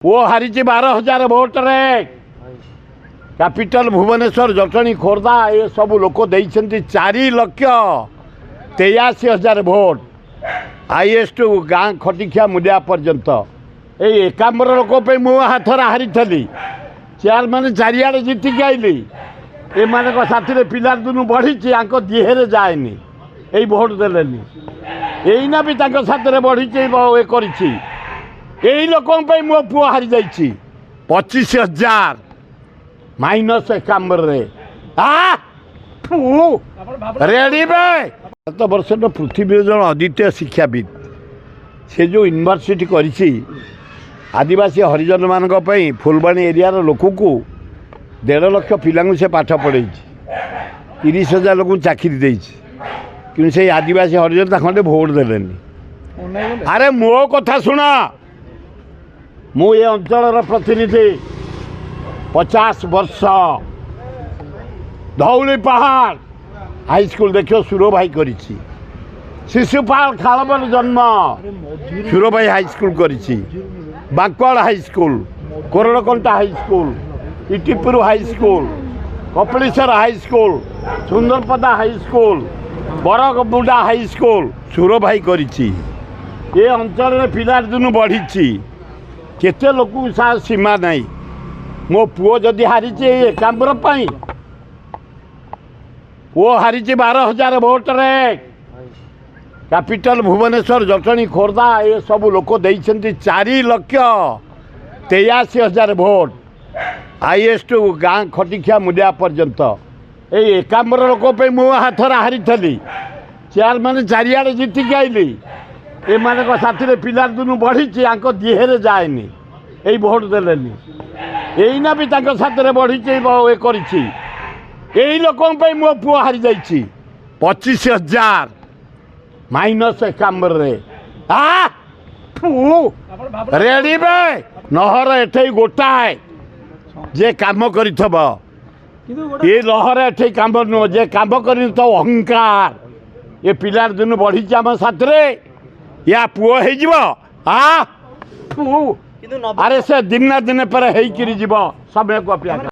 वो हारी 12,000 भोट रे कैपिटल भुवनेश्वर जटणी खोर्धा ये सब लोक देइछन्ति 4,83,000 भोट हाईएस्ट गाँ खटिखिया मुलिया पर्यंत ये एकाम्बर लोक पे मु हाथर हारी थली चेयरमैन चारिआडे जीतिकी आइली एमानक साथी पिला दिनू बढ़ी दिहेरे जाएनी यही भोट देलेनी एईना भी साथी बढ़ी करी यही लोक मो पुओ हारी जाइछि 25,000 माइनस एकाम्बर रेडी गत वर्ष पृथ्वी जन अद्वितीय शिक्षाविद से जो यूनिवर्सिटी करी आदिवासी हरिजन मानक फुलबाणी एरिया लोक को 1.5 लाख पिला से पाठ पढ़े 30,000 लोक चाकरी दे कि से आदिवासी हरिजन खंडे भोट देलेनी। अरे मो कथा शुणा मु ये अंचल प्रतिनिधि 50 वर्ष धौली पहाड़ हाईस्कूल देखियो सुरो भाई करी शिशुपाल खालबर जन्म सुरो भाई हाईस्कूल करी Bankwad high school Koradakanta high school Itipur high school Kapileswar high school Sundarpada high school Baragmunda high school Suro भाई करी ये अंचल पिला दिन बढ़ी केते लोक सीमा नहीं मो पुओ जदि हारी एकाम्बर वो हारी 12,000 भोट रे कैपिटल भुवनेश्वर जटणी खोर्धा ये सब लोक देइछन्ति 4,83,000 भोट हाईएस्ट गाँ खटिखिया मुलिया पर्यंत ये एकाम्बर लोक पे मु हाथर हारी थली चेयरमैन चारिआडे जीतिकी आइली एमानक साथी पिला दिनू बढ़ी दिहेरे जाएनी यही भोट देलेनी एईना भी साथी बढ़ी करी यही लोक मो पुओ हारी जाइछि 25,000 माइनस एकाम्बर रेडी नहर एठे गोटाए जे काम करी ये लहर एठे काम नुह जे काम कर अहंकार ये पिला दिन बढ़ी आम साथी या पुओ हो अरे से दिन ना दिन पर समय को अपेक्षा।